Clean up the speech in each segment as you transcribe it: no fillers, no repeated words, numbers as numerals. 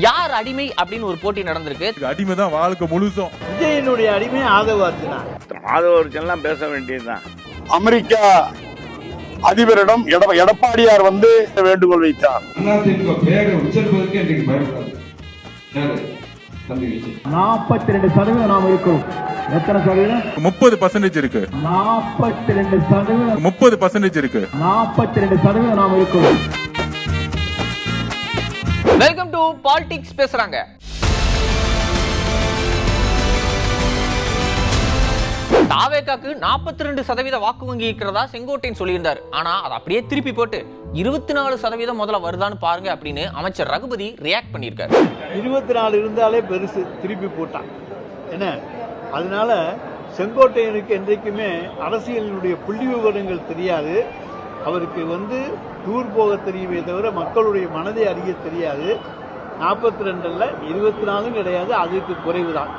யார் அடிமை அப்படின்னு ஒரு போட்டி நடந்திருக்கு. அடிமை தான் வாழ்க்கை முழுசும். விஜயனுடைய அடிமை ஆதவ அர்ஜுனா. ஆதவ அர்ஜுனெல்லாம் பேச வேண்டியதுதான். அமெரிக்கா அதிபரிடம் எடப்பாடியார் வந்து வேண்டுகோள் வைத்தார். அதிமுக பேரை உச்சரிப்பதற்கு இன்றைக்கு பயப்படாது. 42% நாம் இருக்கோம். எத்தனை சதவீதம்? 30% இருக்கு. 42% 30% இருக்கு. 42% நாம் இருக்கோம். வெல்கம் டு பாலிடிக்ஸ் பேசுறாங்க. தாவேகாக்கு 42% வாக்கு வங்கி இருக்கிறதா செங்கோட்டையன் சொல்லியிருந்தார். ஆனா அதை அப்படியே திருப்பி போட்டு 24% முதல்ல வருதான்னு பாருங்க அப்படின்னு அமைச்சர் ரகுபதி ரியாக்ட் பண்ணியிருக்காரு. 24 இருந்தாலே பெருசு, திருப்பி போட்டான் என்ன. அதனால செங்கோட்டையனுக்கு என்றைக்குமே அரசியலினுடைய புள்ளி விவரங்கள் தெரியாது. அவருக்கு டூர் போக தெரியுமே தவிர மக்களுடைய மனதை அறிய தெரியாது. 42 24 கிடையாது, அதுக்கு குறைவுதான்.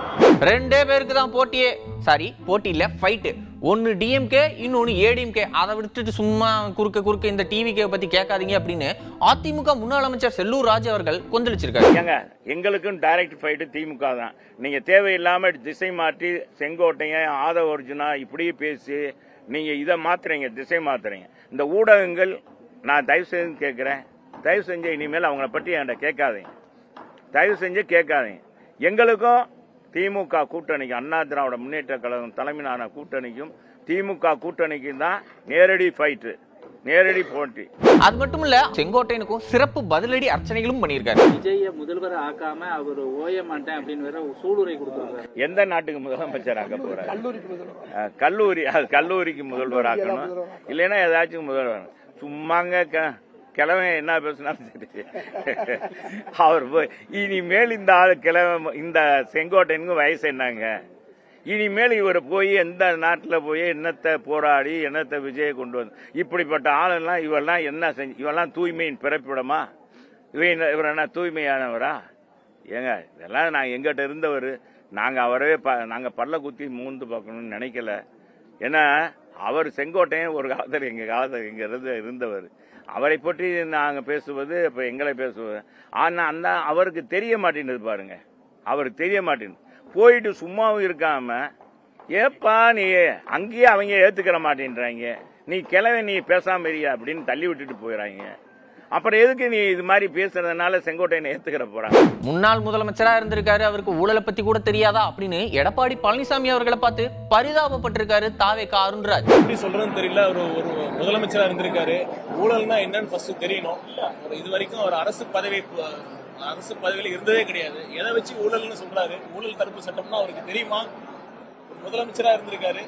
ரெண்டே பேருக்கு தான் போட்டியே, சாரி போட்டி இல்ல ஃபைட்டு. ஒன்னு டிஎம்கே, இன்னொன்னு ஏடிஎம்கே. அதை விட்டுட்டு சும்மா குறுக்க இந்த டிவிகே பத்தி கேட்காதீங்க அப்படின்னு அதிமுக முன்னாள் அமைச்சர் செல்லூர் ராஜ் அவர்கள் கொந்தளிச்சிருக்காரு. எங்களுக்கும் டைரக்ட் ஃபைட்டு திமுக தான். நீங்க தேவையில்லாம திசை மாற்றி செங்கோட்டையன் ஆதவ அர்ஜுனா இப்படியே பேசி நீங்க இதை மாத்துறீங்க, திசை மாத்துறீங்க. இந்த ஊடகங்கள் நான் தயவு செஞ்சு கேட்கிறேன், தயவு செஞ்சு இனிமேல் அவங்கள பற்றி என்கிட்ட கேட்காதீங்க, தயவு செஞ்சு கேட்காதீங்க. எங்களுக்கும் திமுக கூட்டணிக்கும், அண்ணா திராவிட முன்னேற்ற கழகம் தலைமையிலான கூட்டணிக்கும் திமுக கூட்டணிக்கும் தான் நேரடி ஃபைட்டு, நேரடி போட்டி. அது மட்டும் இல்ல, செங்கோட்டையனுக்கும் சிறப்பு பதிலடி அர்ச்சனைகளும் பண்ணியிருக்காரு. விஜய முதல்வர் ஆக்காம அவர் ஓய மாட்டேன் அப்படின்னு வேற சூளுரை கொடுத்திருக்காரு. எந்த நாட்டுக்கு முதலமைச்சர் ஆக்க போறாரு? கல்லூரிக்கு முதல்வர் ஆக்கணும், இல்லைன்னா ஏதாச்சும் முதல்வர். சும்மாங்க கிழமை என்ன பேசினாலும் சரி, அவர் போய் இனிமேல் இந்த ஆள் கிழமை, இந்த செங்கோட்டையனுக்கு வயசு என்னங்க, இனிமேல் இவர் போய் எந்த நாட்டில் போய் என்னத்தை போராடி என்னத்தை விஜயை கொண்டு வந்து இப்படிப்பட்ட ஆளெல்லாம் இவெல்லாம் என்ன செஞ்சு, இவெல்லாம் தூய்மையின் பிறப்பிடமா? இவர் என்ன தூய்மையானவரா? ஏங்க இதெல்லாம் நான் எங்கிட்ட இருந்தவர், நாங்கள் அவரவே நாங்கள் பல்ல குத்தி மூந்து பார்க்கணும்னு நினைக்கல. ஏன்னா அவர் செங்கோட்டையன் ஒரு காலத்தில் எங்கள் இருந்தவர். அவரை பற்றி நாங்கள் பேசுவது இப்போ எங்களை பேசுவது. ஆனால் அவருக்கு தெரிய மாட்டேங்குது பாருங்க, அவருக்கு தெரிய மாட்டேங்குது. போயிட்டு சும்மாவும் இருக்காம ஏப்பா நீ அங்கேயே அவங்க ஏத்துக்கிற மாட்டேன்றாங்க, நீ கிளவை நீ பேசாம இருக்கியா அப்படின்னு தள்ளி விட்டுட்டு போயிடறாங்க. அப்புறம் எதுக்கு நீ இது மாதிரி பேசுறதுனால செங்கோட்டையனை ஏத்துக்கிற போறாங்க? முன்னாள் முதலமைச்சரா இருந்திருக்காரு, அவருக்கு ஊழலை பத்தி கூட தெரியாதா அப்படின்னு எடப்பாடி பழனிசாமி அவர்களை பார்த்து பரிதாபப்பட்டிருக்காரு தாவேகா அருண்ராஜ். எப்படி சொல்றதுன்னு தெரியல. அவர் ஒரு முதலமைச்சரா இருந்திருக்காரு, ஊழல்னா என்னன்னு ஃபர்ஸ்ட் தெரியணும். இது வரைக்கும் அவர் அரசு பதவியில இருந்ததே கிடையாது. எதை வச்சு ஊழல்னு சொல்றாரு? ஊழல் தடுப்பு சட்டம்னா அவருக்கு தெரியுமா? ஒரு முதலமைச்சரா இருந்திருக்காரு,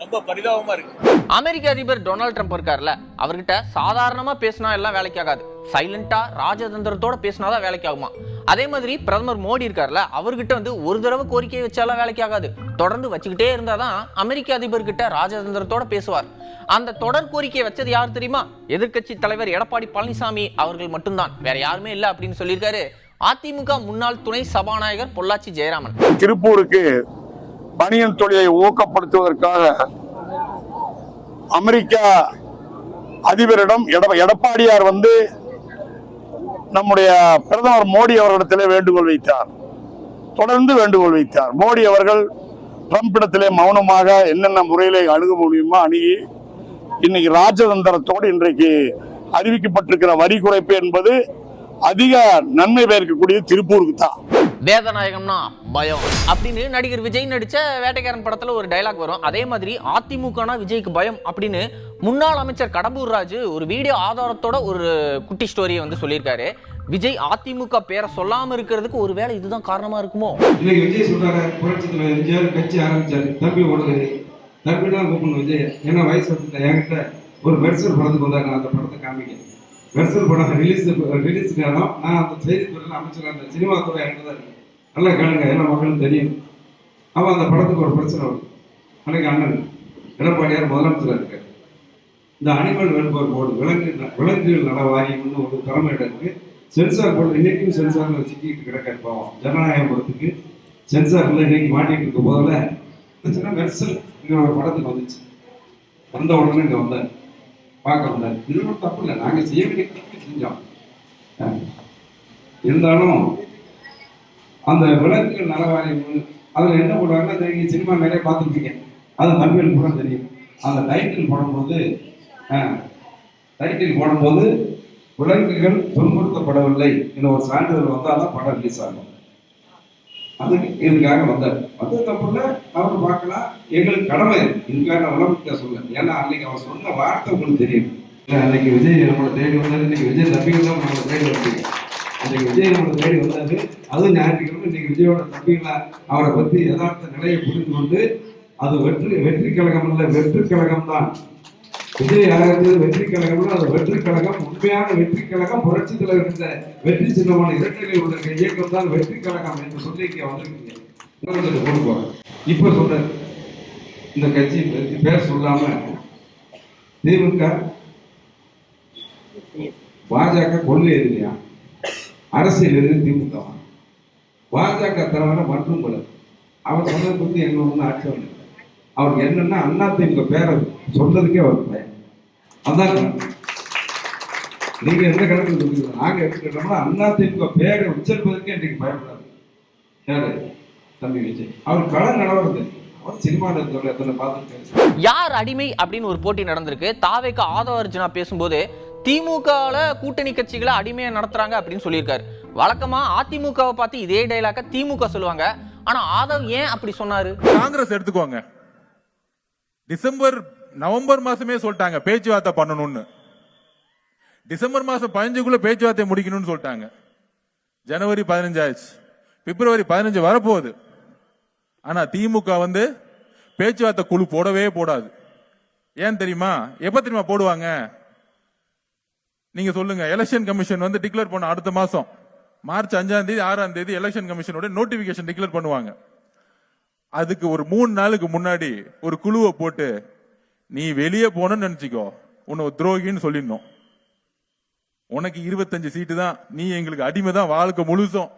ரொம்ப பரிதாபமா இருக்கு. அமெரிக்க அதிபர் டொனால்ட் ட்ரம்ப் இருக்காருல்ல, அவர்கிட்ட சாதாரணமா பேசினா எல்லாம் வேலைக்கு ஆகாது, சைலண்டா ராஜதந்திரத்தோட பேசினாதான் வேலைக்கு ஆகுமா. அதே மாதிரி பிரதமர் மோடி இருக்காருல்ல, அவர்கிட்ட ஒரு தடவை கோரிக்கையை வச்சாலும் வேலைக்கு ஆகாது, தொடர்ந்து வச்சுக்கிட்டே இருந்தாதான் அமெரிக்க அதிபர் கிட்ட ராஜதந்திரத்தோட பேசுவார். அந்த தொடர் கோரிக்கையை வச்சது யார் தெரியுமா? எதிர்க்கட்சி தலைவர் எடப்பாடி பழனிசாமி அவர்கள் மட்டும்தான், வேற யாருமே இல்ல அப்படின்னு சொல்லியிருக்காரு அதிமுக முன்னாள் துணை சபாநாயகர் பொள்ளாச்சி ஜெயராமன். திருப்பூருக்கு பனியன் தொழிலை ஊக்கப்படுத்துவதற்காக அமெரிக்கா அதிபரிடம் எடப்பாடியார் வந்து நம்முடைய பிரதமர் மோடி அவர்களிடத்திலே வேண்டுகோள் வைத்தார், தொடர்ந்து வேண்டுகோள் வைத்தார். மோடி அவர்கள் ட்ரம்பிடத்திலே மௌனமாக என்னென்ன முறையிலே அணுக முடியுமோ அணுகி இன்னைக்கு ராஜதந்திரத்தோடு இன்றைக்கு அறிவிக்கப்பட்டிருக்கிற வரி குறைப்பு என்பது அதிக நன்மை பயக்கக்கூடிய திருப்பூருக்கு தான். வேதநாயகம்னா பயம் அப்படின்னு நடிகர் விஜய் நடிச்ச வேட்டைக்காரன் படத்துல ஒரு டைலாக் வரும். அதே மாதிரி அதிமுகனா விஜய்க்கு பயம் அப்படின்னு முன்னாள் அமைச்சர் கடம்பூர் ராஜு ஒரு வீடியோ ஆதாரத்தோட ஒரு குட்டி ஸ்டோரியை சொல்லியிருக்காரு. விஜய் அதிமுக பேரை சொல்லாம இருக்கிறதுக்கு ஒருவேளை இதுதான் காரணமா இருக்குமோ? இன்னைக்கு விஜய் சொல்றாரு, புரட்சி தலைவர் எம்ஜிஆர் கட்சி ஆரம்பிச்சாரு, தம்பி ஓடுது, தம்பி தான் கூப்பிடணும் விஜய். ஏன்னா வயசு என்கிட்ட ஒரு மெர்சல் படத்துக்கு வந்தாங்க, அந்த படத்தை காமிக்க மெர்சல் படம் ரிலீஸுக்கு நான் அந்த செய்தி துறையில் அமைச்சர், அந்த சினிமா துறை என்கிட்ட தான் இருக்கு, நல்லா கேளுங்க, எல்லா மக்களும் தெரியும். அவன் அந்த படத்துக்கு ஒரு பிரச்சனை வருது. அன்னைக்கு அண்ணன் எடப்பாடியார் முதலமைச்சராக இருக்காரு. இந்த அனிமல் வெல்ஃபேர் போர்டு, விலங்குகள் நல வாரியம்னு ஒரு தலைமையிட இருக்கு. சென்சார் போர்டு இன்னைக்கும் சென்சார்ல சிக்கிட்டு கிடக்க போவோம். ஜனநாயகத்துக்கு சென்சார்ல இன்னைக்கு மாட்டிட்டு இருக்க போதில் மெர்சல் ஒரு படத்துக்கு வந்துச்சு. வந்த உடனே இங்க வந்தார், பார்க்க வந்தார். இது ஒன்றும் தப்பு இல்லை, நாங்கள் செய்ய வேண்டிய செஞ்சோம். இருந்தாலும் அந்த விளக்குகள் நலவாரியம் அதில் என்ன போடுவாங்கன்னா, நீங்கள் சினிமா நிறைய பார்த்துருப்பீங்க, அது தமிழ் கூட தெரியும். அந்த டைட்டில் போடும்போது விலங்குகள் துன்புறுத்தப்படவில்லை என்ற ஒரு சான்றிதழ் வந்தால் தான் படம் ரிலீஸ் ஆகும். அதுக்கு இதுக்காக வந்ததுக்கப்புறம் அவர் பார்க்கலாம், எங்களுக்கு கடமை இதுக்காக உலகத்தை சொல்ல. ஏன்னா அன்னைக்கு அவர் சொன்ன வார்த்தை உங்களுக்கு தெரியும். அன்னைக்கு விஜய் நம்மளை தேடி வந்தாரு, இன்னைக்கு விஜய் தம்பிகள் தான் நம்மளை தேடி வந்தீங்க. அன்னைக்கு விஜய் நம்மளை தேடி வந்தாரு, அதுவும் ஞாயிற்றுக்கிழமை. இன்னைக்கு விஜயோட தம்பிகளை அவரை பற்றி யதார்த்த நிலையை புரிந்து கொண்டு அது வெற்றி கழகம் இல்லை, வெற்றி கழகம் தான். விஜய் யாராவது வெற்றி கழகம்னா அது வெற்றி கழகம், உண்மையான வெற்றி கழகம், புரட்சி தலைவர் இருந்த வெற்றி சின்னமான இரட்டைகளை உள்ள இயக்கம் தான் வெற்றி கழகம் என்று சொல்லி இங்கே வந்திருக்கீங்க. கொடுப்போம். இப்ப சொல்ற இந்த கட்சி பேர் சொல்லாம திமுக பாஜக கொள்கை எதிரியா, அரசியல் எதிரி திமுக. பாஜக தலைவரை மற்றும் போல அவர் சொன்னதை பத்தி எங்க ஒண்ணு ஆட்சேபம். அவருக்கு என்னன்னா அண்ணா திமுக பேரை சொல்றதுக்கே அவர் பயம். அதான் நீங்க எந்த கணக்கு சொல்லுங்க, நாங்க எடுத்துக்கிட்டோம்னா அண்ணா திமுக பேரை உச்சரிப்பதற்கே இன்றைக்கு பயப்படாது. யாரு தம்பி விஜய், அவர் கள நிலவரத்து யார் அடிமை அப்படின்னு ஒரு போட்டி நடந்திருக்கு. தாவேக்கு ஆதவ அர்ஜுனா பேசும்போது திமுகல கூட்டணி கட்சிகளை அடிமையா நடத்துறாங்க அப்படின்னு சொல்லியிருக்காரு. வழக்கமா அதிமுகவை பார்த்து இதே டைலாக திமுக சொல்லுவாங்க. ஆனா ஆதவ் ஏன் அப்படி சொன்னாரு? காங்கிரஸ் எடுத்துக்கோங்க, நவம்பர் மாசமே சொல்லிட்டாங்க பேச்சுவார்த்தை பண்ணணும்னு. டிசம்பர் மாசம் 15க்குள்ள பேச்சுவார்த்தை முடிக்கணும்னு சொல்லிட்டாங்க. ஜனவரி 15 ஆயிடுச்சு, பிப்ரவரி 15 வரப்போகுது. ஆனா திமுக பேச்சுவார்த்தை குழு போடவே போடாது. ஏன் தெரியுமா? எப்ப தெரியுமா போடுவாங்க? நீங்க சொல்லுங்க. எலெக்ஷன் கமிஷன் டிக்ளேர் பண்ண அடுத்த மாசம் மார்ச் 5ஆம் தேதி 6ஆம் தேதி எலெக்ஷன் கமிஷனோட நோட்டிபிகேஷன் டிக்ளேர் பண்ணுவாங்க. அதுக்கு ஒரு 3 நாளுக்கு முன்னாடி ஒரு குழுவை போட்டு நீ வெளியே போனன்னு நினைச்சுக்கோ, உன்னை துரோகின்னு சொல்லிடணும். உனக்கு 25 சீட்டு தான், நீ எங்களுக்கு அடிமை தான் வாழ்க்கை முழுசும்.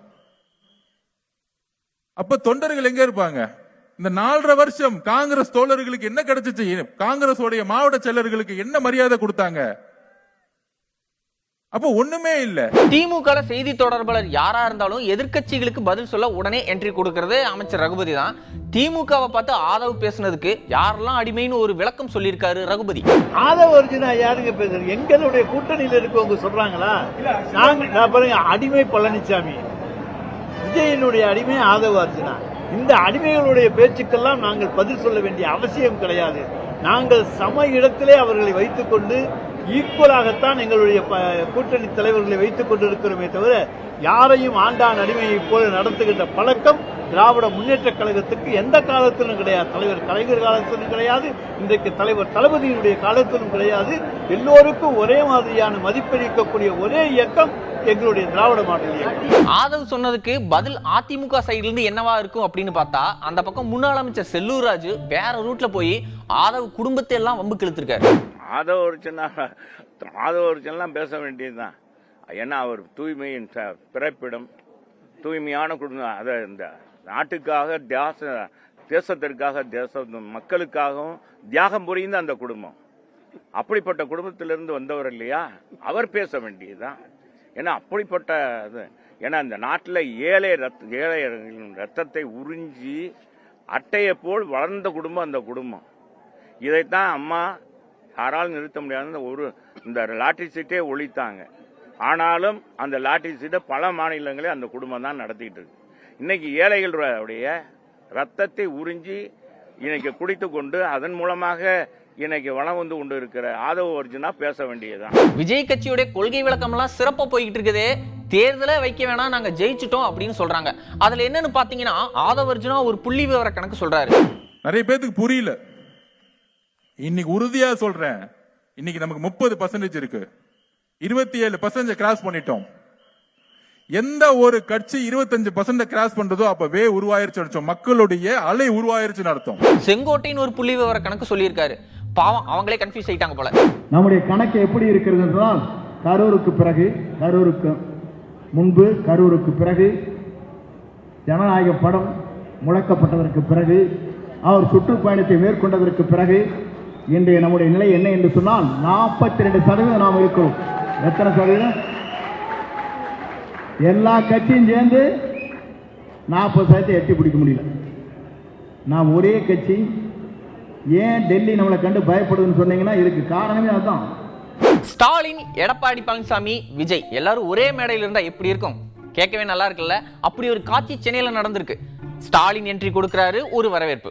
அப்ப தொண்டர்கள் எங்க இருப்பாங்க? இந்த 4.5 வருஷம் காங்கிரஸ் தோழர்களுக்கு என்ன கிடைச்சிச்சு? காங்கிரஸ் மாவட்ட செயலர்களுக்கு என்ன மரியாதை கொடுத்தாங்க? அப்ப ஒண்ணுமே இல்ல. திமுக செய்தி தொடர்பாளர் யாரா இருந்தாலும் எதிர்க்கட்சிகளுக்கு பதில் சொல்ல உடனே என்ட்ரி கொடுக்கிறது அமைச்சர் ரகுபதி தான். திமுகவை பார்த்து ஆதவ் பேசுனதுக்கு யாரெல்லாம் அடிமைன்னு ஒரு விளக்கம் சொல்லியிருக்காரு ரகுபதி. ஆதவ அர்ஜுனா யாருங்க பேசுறது? எங்களுடைய கூட்டணியில் இருக்கவங்க சொல்றாங்களா? நாங்க பாருங்க, அடிமை பழனிசாமி, விஜயனுடைய அடிமை ஆதவ அர்ஜுனா. இந்த அடிமைகளுடைய பேச்சுக்கெல்லாம் நாங்கள் பதில் சொல்ல வேண்டிய அவசியம் கிடையாது. நாங்கள் சம இடத்திலே அவர்களை வைத்துக் கொண்டு ஈக்குவலாகத்தான் எங்களுடைய கூட்டணி தலைவர்களை வைத்துக் கொண்டிருக்கிறோமே தவிர யாரையும் ஆண்டான் அடிமையை போல நடத்துகின்ற பழக்கம் திராவிட முன்னேற்ற கழகத்துக்கு எந்த காலத்திலும் கிடையாது. தலைவர் கலைஞர் காலத்திலும் கிடையாது, இன்றைக்கு தலைவர் தளபதியினுடைய காலத்திலும் கிடையாது. எல்லோருக்கும் ஒரே மாதிரியான மதிப்பளிக்கக்கூடிய ஒரே இயக்கம் எங்களுடைய திராவிட மாடல் இயக்கம். ஆதவ் சொன்னதுக்கு பதில் அதிமுக சைடுல இருந்து என்னவா இருக்கும் அப்படின்னு பார்த்தா, அந்த பக்கம் முன்னாள் அமைச்சர் செல்லூர் ராஜு வேற ரூட்ல போய் ஆதவ் குடும்பத்தை எல்லாம் வம்புக்கு இழுத்திருக்காரு. ஆதவ அர்ஜுனா பேச வேண்டியதுதான். ஏன்னா அவர் தூய்மையின் பிறப்பிடம், தூய்மையான குடும்பம். அதை இந்த நாட்டுக்காக தேசத்திற்காக மக்களுக்காகவும் தியாகம் புரிந்த அந்த குடும்பம். அப்படிப்பட்ட குடும்பத்திலிருந்து வந்தவர் இல்லையா, அவர் பேச வேண்டியதுதான். ஏன்னா அப்படிப்பட்ட ஏன்னா இந்த நாட்டில் ஏழை ரத்தத்தை உறிஞ்சி அட்டையை போல் வளர்ந்த குடும்பம் அந்த குடும்பம். இதைத்தான் அம்மா யாராலும் நிறுத்த முடியாத இந்த லாட்டரி சீட்டே ஒழித்தாங்க. ஆனாலும் அந்த லாட்டரி சீட்டை பல மாநிலங்களே அந்த குடும்பம் தான் நடத்திட்டு இருக்கு. இன்னைக்கு ஏழைகளுடைய ரத்தத்தை உறிஞ்சி இன்னைக்கு குடித்து கொண்டு அதன் மூலமாக இன்னைக்கு வளம் கொண்டு இருக்கிற ஆதவ அர்ஜுனா பேச வேண்டியதுதான். விஜய் கட்சியோட கொள்கை விளக்கம் எல்லாம் சிறப்பா போய்கிட்டு இருக்குது. தேர்தலை வைக்க வேணாம், நாங்க ஜெயிச்சிட்டோம் அப்படின்னு சொல்றாங்க. அதுல என்னன்னு பாத்தீங்கன்னா, ஆதவ அர்ஜுனா ஒரு புள்ளி விவர கணக்கு சொல்றாரு. நிறைய பேருக்கு புரியல. இன்னைக்கு உறுதியா சொல்றேன், இன்னைக்கு நமக்கு 30% இருக்கு. 27% கிராஸ் பண்ணிட்டோம். எந்த ஒரு கட்சி 25% கிராஸ் பண்றதோ அப்பவே உருவாயிருச்சு, மக்களுடைய அலை உருவாயிருச்சுன்னு அர்த்தம். செங்கோட்டையின் ஒரு புள்ளி விவர கணக்கு சொல்லியிருக்காரு. பாவம், அவங்களே கன்ஃபியூஸ் ஆயிட்டாங்க போல. நம்முடைய கணக்கு எப்படி இருக்கிறது என்றால், கரூருக்கு பிறகு, கரூருக்கு முன்பு, கரூருக்கு பிறகு, ஜனநாயக படம் முழக்கப்பட்டதற்கு பிறகு, அவர் சுற்றுப்பயணத்தை மேற்கொண்டதற்கு பிறகு இன்றைய நம்முடைய நிலை என்ன என்று சொன்னால் 42% நாம் இருக்கிறோம். எத்தனை சதவீதம்? எல்லா கட்சியும் சேர்ந்து 40% எட்டி பிடிக்க முடியல. நாம் ஒரே கட்சி. ஏன் டெல்லி நம்மளை கண்டு பயப்படுதுன்னு சொன்னீங்கன்னா இதுக்கு காரணமே அதுதான். ஸ்டாலின், எடப்பாடி பழனிசாமி, விஜய் எல்லாரும் ஒரே மேடையில் இருந்தா எப்படி இருக்கும்? கேட்கவே நல்லா இருக்குல்ல. அப்படி ஒரு காட்சி சென்னையில நடந்திருக்கு. ஸ்டாலின் என்ட்ரி கொடுக்கிறாரு, ஒரு வரவேற்பு.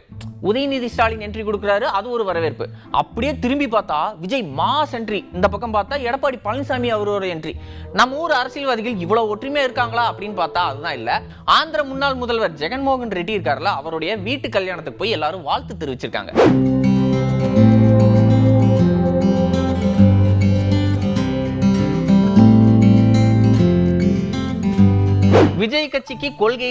உதயநிதி ஸ்டாலின் என்ட்ரி கொடுக்கிறாரு, அது ஒரு வரவேற்பு. அப்படியே திரும்பி பார்த்தா விஜய் மாஸ் என்ட்ரி. இந்த பக்கம் பார்த்தா எடப்பாடி பழனிசாமி அவரோட என்ட்ரி. நம்ம ஊர் அரசியல்வாதிகள் இவ்வளவு ஒற்றுமையா இருக்காங்களா அப்படின்னு பார்த்தா அதுதான் இல்ல. ஆந்திர முன்னாள் முதல்வர் ஜெகன்மோகன் ரெட்டி இருக்காருல்ல, அவருடைய வீட்டு கல்யாணத்துக்கு போய் எல்லாரும் வாழ்த்து தெரிவிச்சிருக்காங்க. விஜய் கட்சிக்கு கொள்கை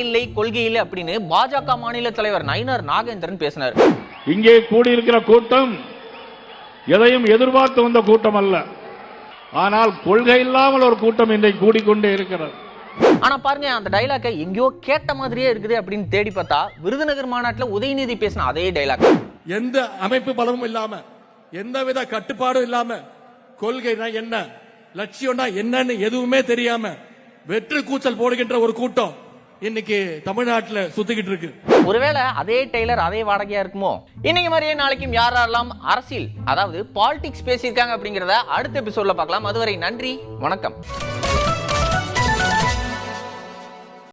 இல்லை அப்படின்னு பாஜக மாநில தலைவர் நயினார் நாகேந்திரன் பேசினார். இங்கே கூடியிருக்கிற கூட்டம் எதையும் எதிர்பார்த்து வந்த கூட்டம் அல்ல, ஆனால் கொள்கை இல்லாமல் ஒரு கூட்டம் இன்றைக்கு கூடிக்கொண்டே இருக்கிறது. ஆனா பாருங்க, அந்த டைலாக்கை எங்கேயோ கேட்ட மாதிரியே இருக்குது அப்படின்னு தேடி பார்த்தா விருதுநகர் மாநாட்டில் உதயநிதி பேசின அதே டைலாக். எந்த அமைப்பு பலமும் இல்லாம, எந்தவித கட்டுப்பாடும் இல்லாம, கொள்கைனா என்ன, லட்சியம்னா என்னன்னு எதுவுமே தெரியாம வெற்று கூச்சல் போடுகின்ற ஒரு கூட்டம் இன்னைக்கு தமிழ்நாட்டில் சுத்திக்கிட்டு இருக்கு. ஒருவேளை அதே டெய்லர் அதே வாடகையா இருக்குமோ? இன்னைக்கு மாதிரியே நாளைக்கும் யாரெல்லாம் அரசியல், அதாவது பாலிடிக்ஸ் பேசியிருக்காங்க அப்படிங்கிறத அடுத்த எபிசோட்ல பார்க்கலாம். அதுவரை நன்றி, வணக்கம்.